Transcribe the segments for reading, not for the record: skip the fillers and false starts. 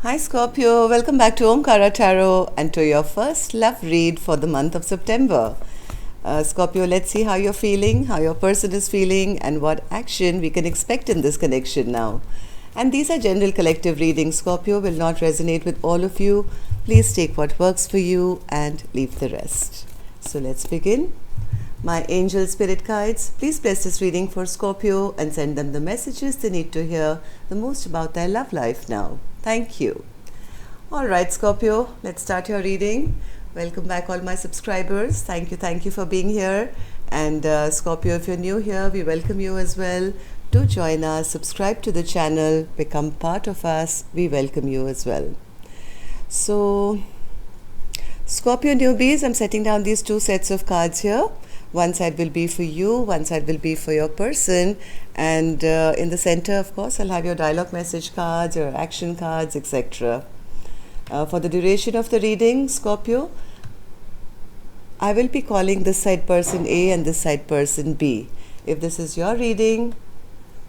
Hi Scorpio, welcome back to Omkara Tarot and to your first love read for the month of September. Scorpio, let's see how you're feeling, how your person is feeling, and what action we can expect in this connection now. And these are general collective readings. Scorpio will not resonate with all of you. Please take what works for you and leave the rest. So let's begin. My angel spirit guides, please bless this reading for Scorpio and send them the messages they need to hear the most about their love life now. Thank you. Alright Scorpio, let's start your reading. Welcome back all my subscribers. Thank you for being here. And Scorpio, if you're new here, we welcome you as well. Do join us, subscribe to the channel, become part of us. We welcome you as well. So, Scorpio newbies, I'm setting down these two sets of cards here. One side will be for you, one side will be for your person, and in the center, of course, I'll have your dialogue message cards, your action cards, etc. For the duration of the reading, Scorpio, I will be calling this side person A and this side person B. If this is your reading,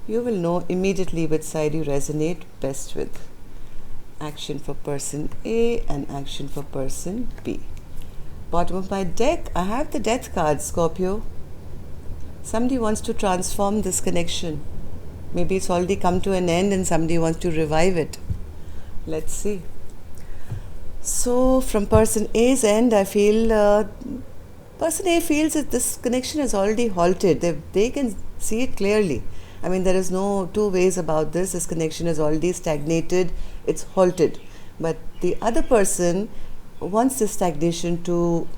you will know immediately which side you resonate best with. Action for person A and action for person B. Bottom of my deck, I have the death card, Scorpio. Somebody wants to transform this connection. Maybe it's already come to an end and somebody wants to revive it. Let's see. So from person A's end, I feel person A feels that this connection has already halted. They can see it clearly. I mean, there is no two ways about this. This connection is already stagnated. It's halted. But the other person wants this stagnation to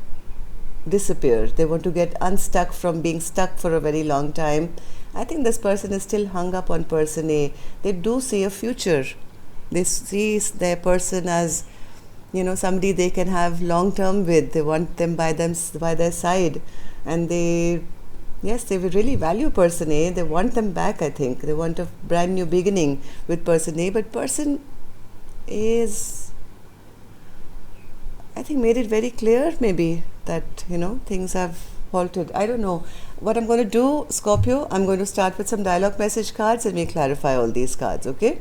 disappear. They want to get unstuck from being stuck for a very long time. I think this person is still hung up on person A. They do see a future. They see their person as, somebody they can have long term with. They want them by their side, and they will really value person A. They want them back. I think they want a brand new beginning with person A, but person A is, I think, made it very clear maybe that, things have halted. I don't know. What I'm going to do, Scorpio, I'm going to start with some dialogue message cards and we clarify all these cards, okay?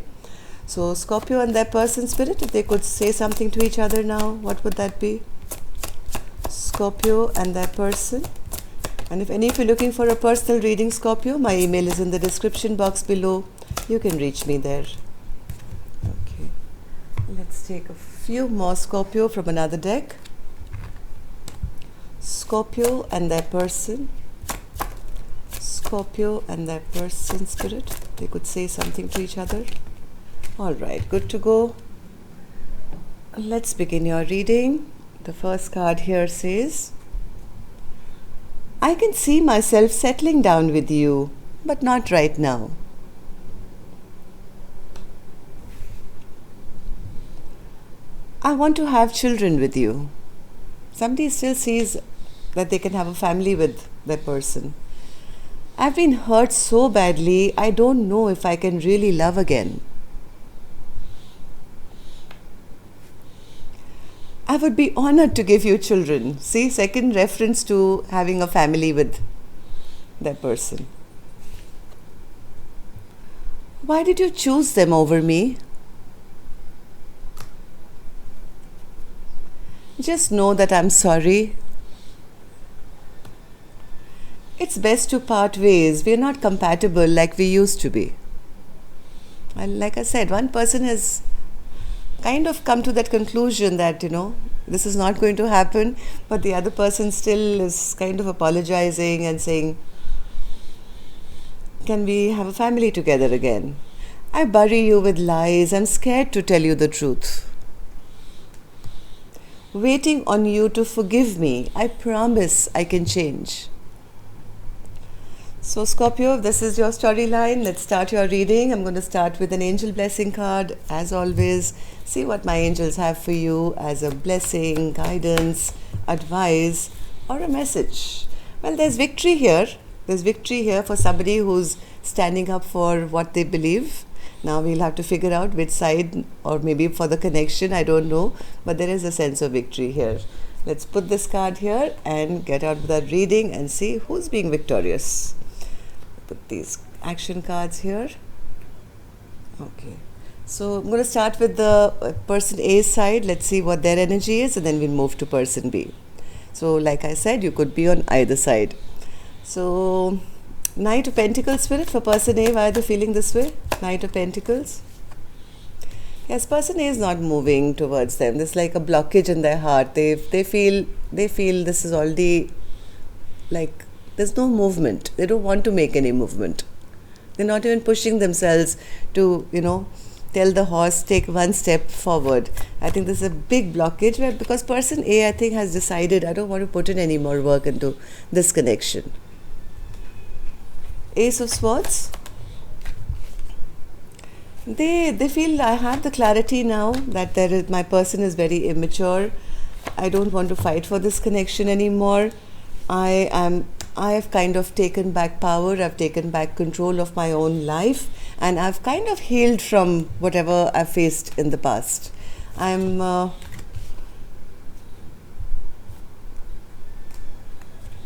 So Scorpio and their person spirit, if they could say something to each other now, what would that be? Scorpio and their person. And if any of you are looking for a personal reading, Scorpio, my email is in the description box below. You can reach me there. Okay. Let's take a few more Scorpio from another deck. Scorpio and their person. Scorpio and their person spirit. They could say something to each other. Alright, good to go. Let's begin your reading. The first card here says, I can see myself settling down with you, but not right now. I want to have children with you. Somebody still sees that they can have a family with their person. I've been hurt so badly, I don't know if I can really love again. I would be honored to give you children. See, second reference to having a family with their person. Why did you choose them over me? Just know that I'm sorry. It's best to part ways. We're not compatible like we used to be. And like I said, one person has kind of come to that conclusion that, this is not going to happen, but the other person still is kind of apologizing and saying, can we have a family together again? I bury you with lies. I'm scared to tell you the truth. Waiting on you to forgive me. I promise I can change. So Scorpio, if this is your storyline, let's start your reading. I'm going to start with an angel blessing card. As always, see what my angels have for you as a blessing, guidance, advice, or a message. Well, there's victory here. There's victory here for somebody who's standing up for what they believe. Now we'll have to figure out which side, or maybe for the connection, I don't know. But there is a sense of victory here. Let's put this card here and get out with that reading and see who's being victorious. Put these action cards here. Okay. So I'm going to start with the person A side. Let's see what their energy is, and then we'll move to person B. So, like I said, you could be on either side. So, Knight of Pentacles spirit for person A. Why are they feeling this way? Knight of Pentacles. Yes, person A is not moving towards them. There's like a blockage in their heart. They feel this is already like there's no movement. They don't want to make any movement. They're not even pushing themselves to, tell the horse take one step forward. I think this is a big blockage where, because person A, I think, has decided I don't want to put in any more work into this connection. Ace of Swords. They feel I have the clarity now that my person is very immature. I don't want to fight for this connection anymore. I have kind of taken back power. I've taken back control of my own life, and I've kind of healed from whatever I've faced in the past.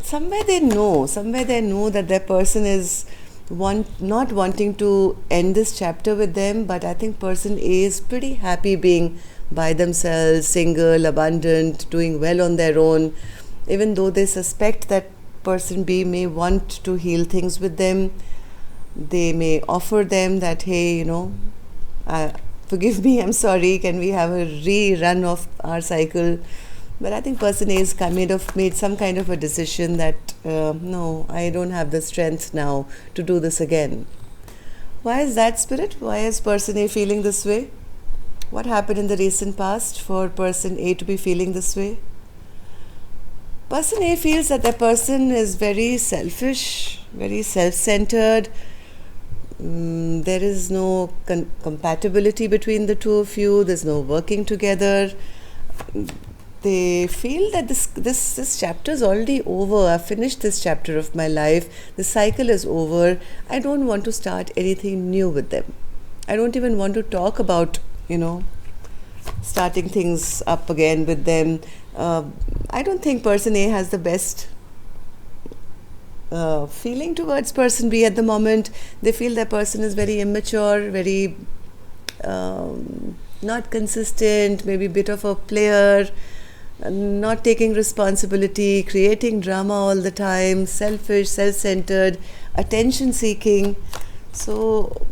Somewhere they know that their person is not wanting to end this chapter with them, but I think person A is pretty happy being by themselves, single, abundant, doing well on their own, even though they suspect that person B may want to heal things with them. They may offer them that, hey, forgive me, I'm sorry, can we have a rerun of our cycle? But I think person A has made some kind of a decision that, no, I don't have the strength now to do this again. Why is that, spirit? Why is person A feeling this way? What happened in the recent past for person A to be feeling this way? Person A feels that their person is very selfish, very self-centered. There is no compatibility between the two of you. There's no working together. They feel that this chapter is already over. I've finished this chapter of my life. The cycle is over. I don't want to start anything new with them. I don't even want to talk about, starting things up again with them. I don't think person A has the best feeling towards person B at the moment. They feel their person is very immature, very not consistent, maybe a bit of a player, not taking responsibility, creating drama all the time, selfish, self-centered, attention seeking. So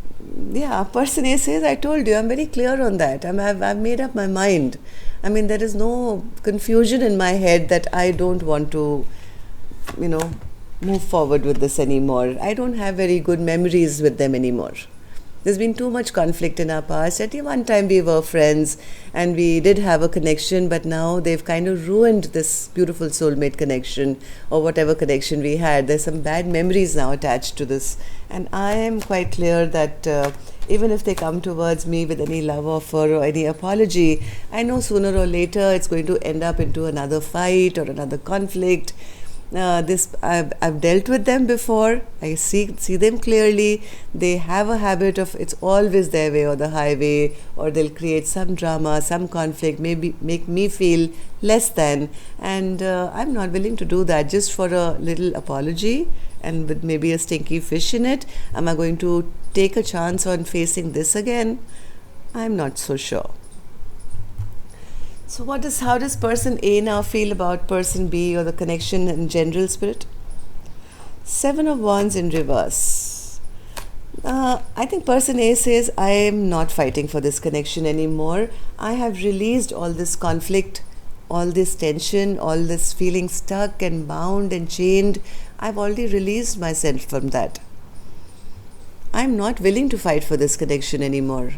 yeah, person A says, I told you, I'm very clear on that. I've made up my mind. There is no confusion in my head that I don't want to, move forward with this anymore. I don't have very good memories with them anymore. There's been too much conflict in our past. At one time we were friends and we did have a connection, but now they've kind of ruined this beautiful soulmate connection or whatever connection we had. There's some bad memories now attached to this. And I am quite clear that even if they come towards me with any love offer or any apology, I know sooner or later it's going to end up into another fight or another conflict. I've dealt with them before. I see them clearly. They have a habit of it's always their way or the highway, or they'll create some drama, some conflict, maybe make me feel less than, and I'm not willing to do that just for a little apology and with maybe a stinky fish in it. Am I going to take a chance on facing this again? I'm not so sure. So how does person A now feel about person B or the connection in general, spirit? 7 of Wands in reverse. I think person A says, I am not fighting for this connection anymore. I have released all this conflict, all this tension, all this feeling stuck and bound and chained. I've already released myself from that. I'm not willing to fight for this connection anymore.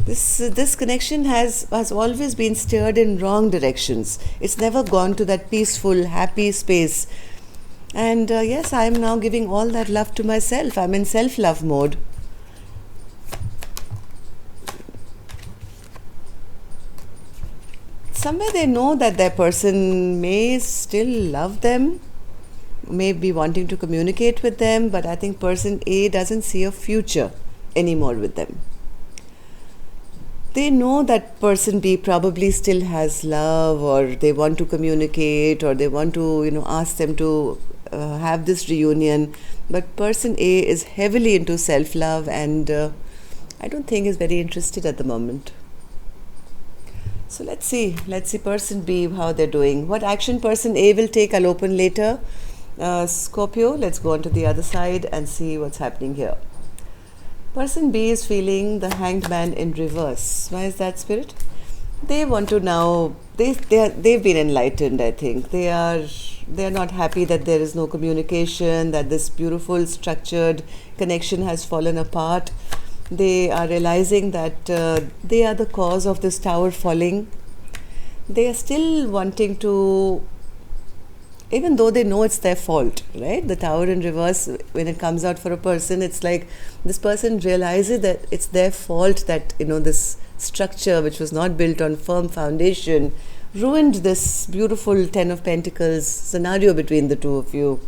This connection has always been steered in wrong directions. It's never gone to that peaceful, happy space. And yes, I'm now giving all that love to myself. I'm in self-love mode. Somewhere they know that their person may still love them, may be wanting to communicate with them, but I think person A doesn't see a future anymore with them. They know that person B probably still has love, or they want to communicate, or they want to, ask them to have this reunion. But person A is heavily into self-love, and I don't think is very interested at the moment. So let's see person B, how they're doing. What action person A will take, I'll open later. Scorpio, let's go on to the other side and see what's happening here. Person B is feeling the Hanged Man in reverse. Why is that, Spirit? They want to now, they've been enlightened, I think. They're not happy that there is no communication, that this beautiful structured connection has fallen apart. They are realizing that they are the cause of this tower falling. They are still wanting to, even though they know it's their fault, right? The tower in reverse, when it comes out for a person, it's like this person realizes that it's their fault that, this structure, which was not built on firm foundation, ruined this beautiful Ten of Pentacles scenario between the two of you.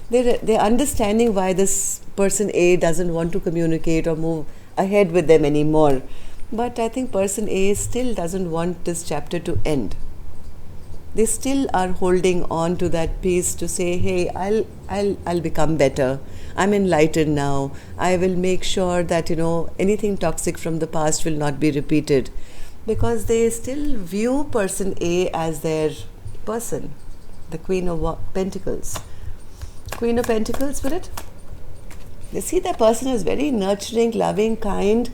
They're understanding why this person A doesn't want to communicate or move ahead with them anymore. But I think person A still doesn't want this chapter to end. They still are holding on to that piece to say, hey, I'll become better. I'm enlightened now. I will make sure that, anything toxic from the past will not be repeated. Because they still view person A as their person, the Queen of Pentacles. Queen of Pentacles, Spirit? They see that person as very nurturing, loving, kind,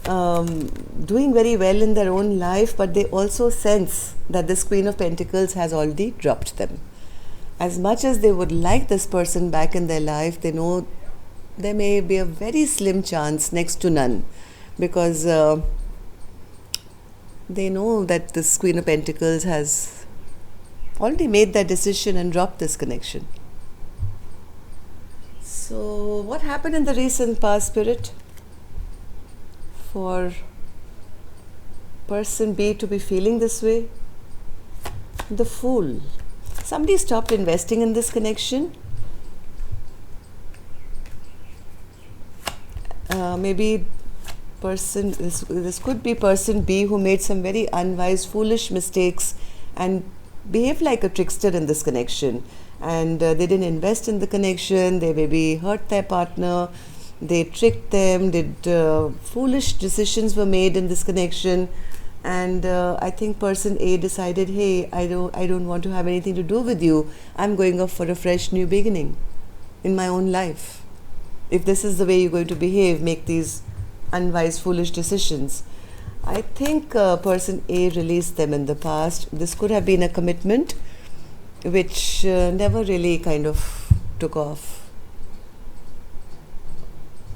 doing very well in their own life, but they also sense that this Queen of Pentacles has already dropped them. As much as they would like this person back in their life, they know there may be a very slim chance, next to none, because they know that this Queen of Pentacles has already made that decision and dropped this connection. So what happened in the recent past, Spirit, for person B to be feeling this way? The Fool. Somebody stopped investing in this connection. Maybe this could be person B who made some very unwise, foolish mistakes and behaved like a trickster in this connection. And they didn't invest in the connection. They maybe hurt their partner. They tricked them. Foolish decisions were made in this connection. And I think person A decided, hey, I don't want to have anything to do with you. I'm going off for a fresh new beginning in my own life. If this is the way you're going to behave, make these unwise, foolish decisions. I think person A released them in the past. This could have been a commitment which never really kind of took off.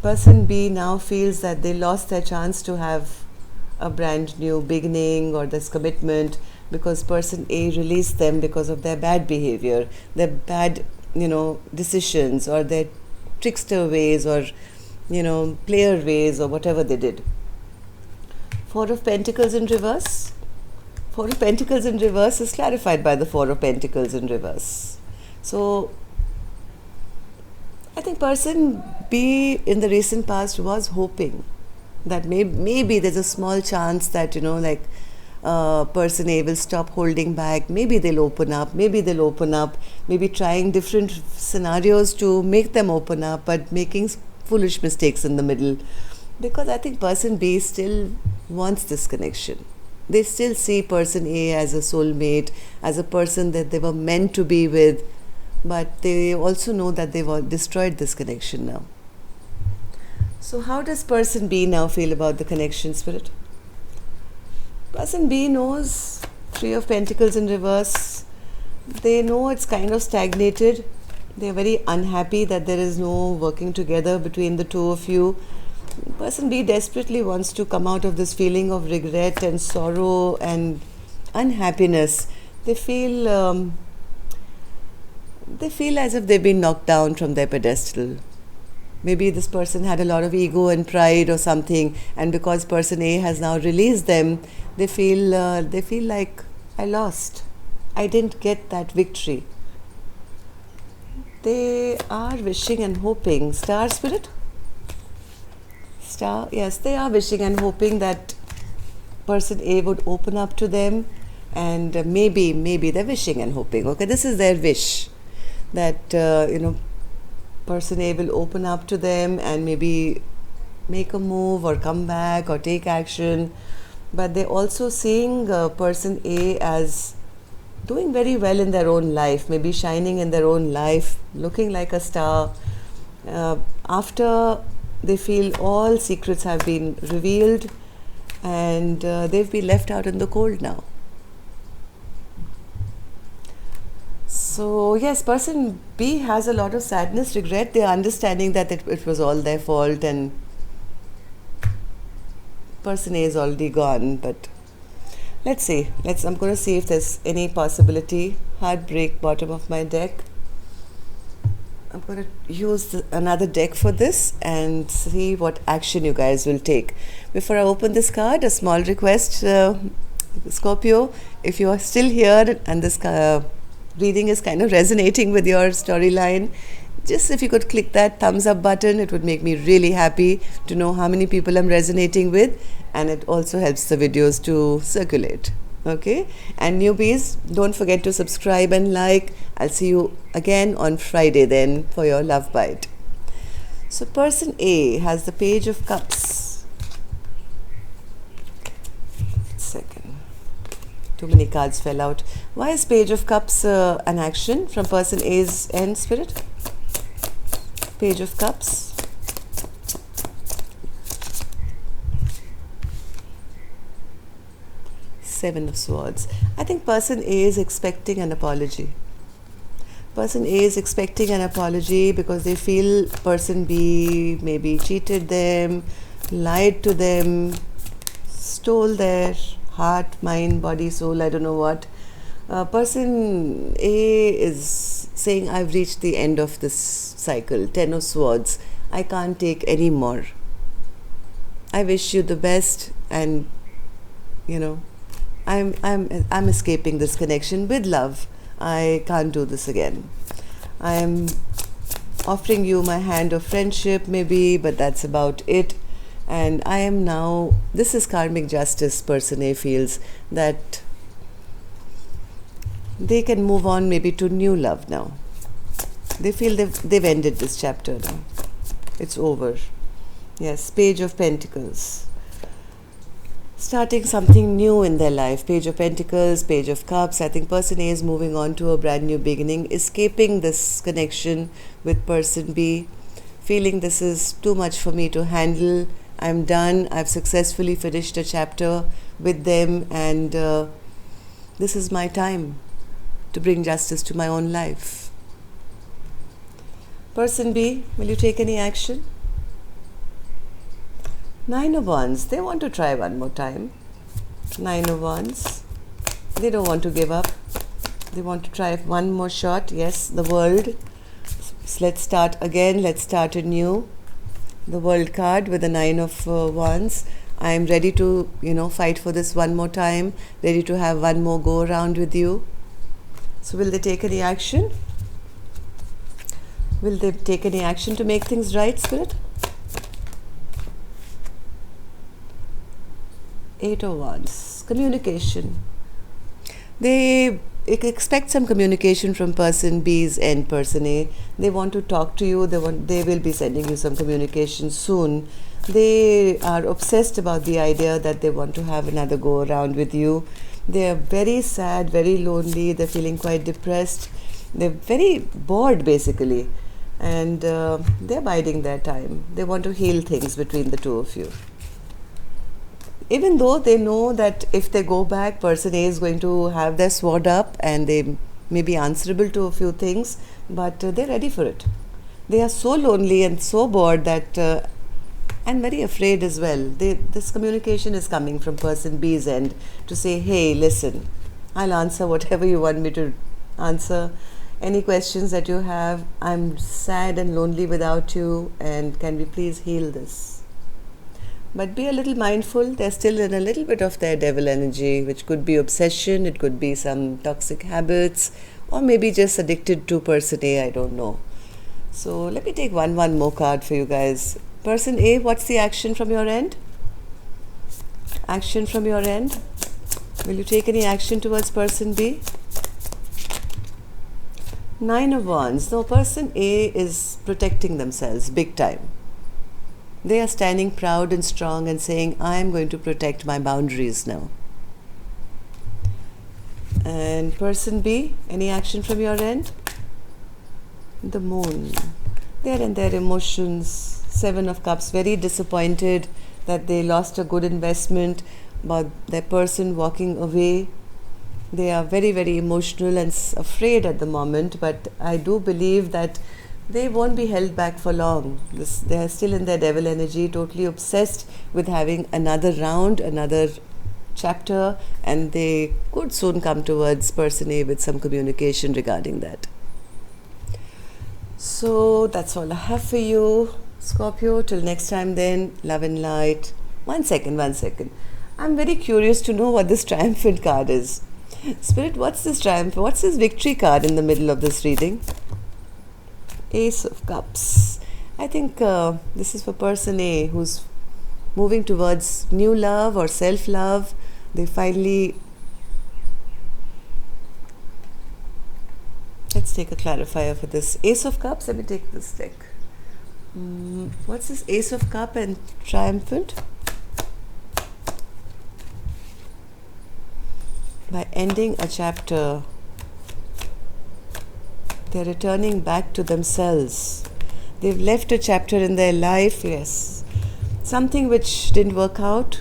Person B now feels that they lost their chance to have a brand new beginning or this commitment because person A released them because of their bad behavior, their bad, decisions or their trickster ways or, player ways or whatever they did. Four of Pentacles in reverse. Four of Pentacles in reverse is clarified by the Four of Pentacles in reverse. So, I think person B in the recent past was hoping that maybe there's a small chance that, person A will stop holding back. Maybe they'll open up. Maybe trying different scenarios to make them open up, but making foolish mistakes in the middle. Because I think person B still wants this connection. They still see person A as a soulmate, as a person that they were meant to be with, but they also know that they've destroyed this connection now. So how does person B now feel about the connection, Spirit? Person B knows Three of Pentacles in reverse. They know it's kind of stagnated. They're very unhappy that there is no working together between the two of you. Person B desperately wants to come out of this feeling of regret and sorrow and unhappiness. They feel as if they've been knocked down from their pedestal. Maybe this person had a lot of ego and pride or something, and because person A has now released them, they feel like I lost. I didn't get that victory. They are wishing and hoping. Star, Spirit? Star, yes, they are wishing and hoping that person A would open up to them, and maybe they're wishing and hoping. Okay, this is their wish that person A will open up to them and maybe make a move or come back or take action, but they're also seeing person A as doing very well in their own life, maybe shining in their own life, looking like a star. After they feel all secrets have been revealed and they've been left out in the cold now. So yes, person B has a lot of sadness, regret. They're understanding that it was all their fault and person A is already gone. But let's see. I'm going to see if there's any possibility. Heartbreak, bottom of my deck. I'm going to use another deck for this and see what action you guys will take. Before I open this card, a small request, Scorpio, if you are still here and this reading is kind of resonating with your storyline, just if you could click that thumbs up button, it would make me really happy to know how many people I'm resonating with, and it also helps the videos to circulate. Okay, and newbies, don't forget to subscribe and like. I'll see you again on Friday then for your love bite. So person A has the Page of Cups. Second, too many cards fell out. Why is Page of Cups an action from person A's end, Spirit? Page of Cups. Seven of Swords. I think person A is expecting an apology. Person A is expecting an apology because they feel person B maybe cheated them, lied to them, stole their heart, mind, body, soul, I don't know what. Person A is saying, I've reached the end of this cycle. Ten of Swords. I can't take any more. I wish you the best, and you know, I'm escaping this connection with love. I can't do this again. I am offering you my hand of friendship maybe, but that's about it. And I am now, this is karmic justice. Person A feels that they can move on maybe to new love now. They feel they've ended this chapter now. It's over. Yes, Page of Pentacles. Starting something new in their life. Page of Pentacles, Page of Cups. I think person A is moving on to a brand new beginning, escaping this connection with person B, feeling this is too much for me to handle. I'm done. I've successfully finished a chapter with them, and this is my time to bring justice to my own life. Person B, will you take any action? Nine of Wands. They want to try one more time. Nine of Wands. They don't want to give up. They want to try one more shot. Yes, the World. So let's start again. Let's start anew. The World card with the Nine of Wands. I am ready to, fight for this one more time. Ready to have one more go around with you. So will they take any action? Will they take any action to make things right, Spirit? Eight of Wands. Communication. They expect some communication from person B's end, person A. They want to talk to you. They will be sending you some communication soon. They are obsessed about the idea that they want to have another go around with you. They are very sad, very lonely. They're feeling quite depressed. They're very bored basically, and they're biding their time. They want to heal things between the two of you. Even though they know that if they go back, person A is going to have their sword up and they may be answerable to a few things, but they're ready for it. They are so lonely and so bored that, and very afraid as well. This communication is coming from person B's end to say, hey, listen, I'll answer whatever you want me to answer. Any questions that you have, I'm sad and lonely without you, and can we please heal this? But be a little mindful. They're still in a little bit of their devil energy, which could be obsession, it could be some toxic habits, or maybe just addicted to person A, I don't know. So let me take one more card for you guys. Person A, what's the action from your end? Action from your end. Will you take any action towards person B? Nine of Wands. No, person A is protecting themselves big time. They are standing proud and strong and saying, I am going to protect my boundaries now. And person B, any action from your end? The Moon. They are in their emotions. 7 of Cups, very disappointed that they lost a good investment, about their person walking away. They are very, very emotional and afraid at the moment, but I do believe that they won't be held back for long. They are still in their devil energy, totally obsessed with having another round, another chapter, and they could soon come towards person A with some communication regarding that. So that's all I have for you, Scorpio. Till next time then, love and light. One second. I'm very curious to know what this Triumphant card is. Spirit, what's this Triumph? What's this Victory card in the middle of this reading? Ace of Cups. I think this is for person A who's moving towards new love or self-love. They finally... Let's take a clarifier for this. Ace of Cups. Let me take this deck. What's this Ace of Cup and Triumphant? By ending a chapter, they're returning back to themselves. They've left a chapter in their life, yes. Something which didn't work out,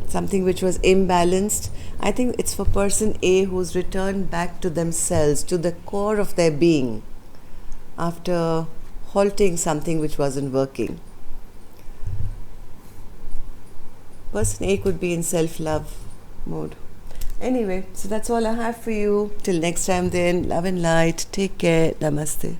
something which was imbalanced. I think it's for person A who's returned back to themselves, to the core of their being, after halting something which wasn't working. Person A could be in self-love mode. Anyway, so that's all I have for you. Till next time then, love and light. Take care. Namaste.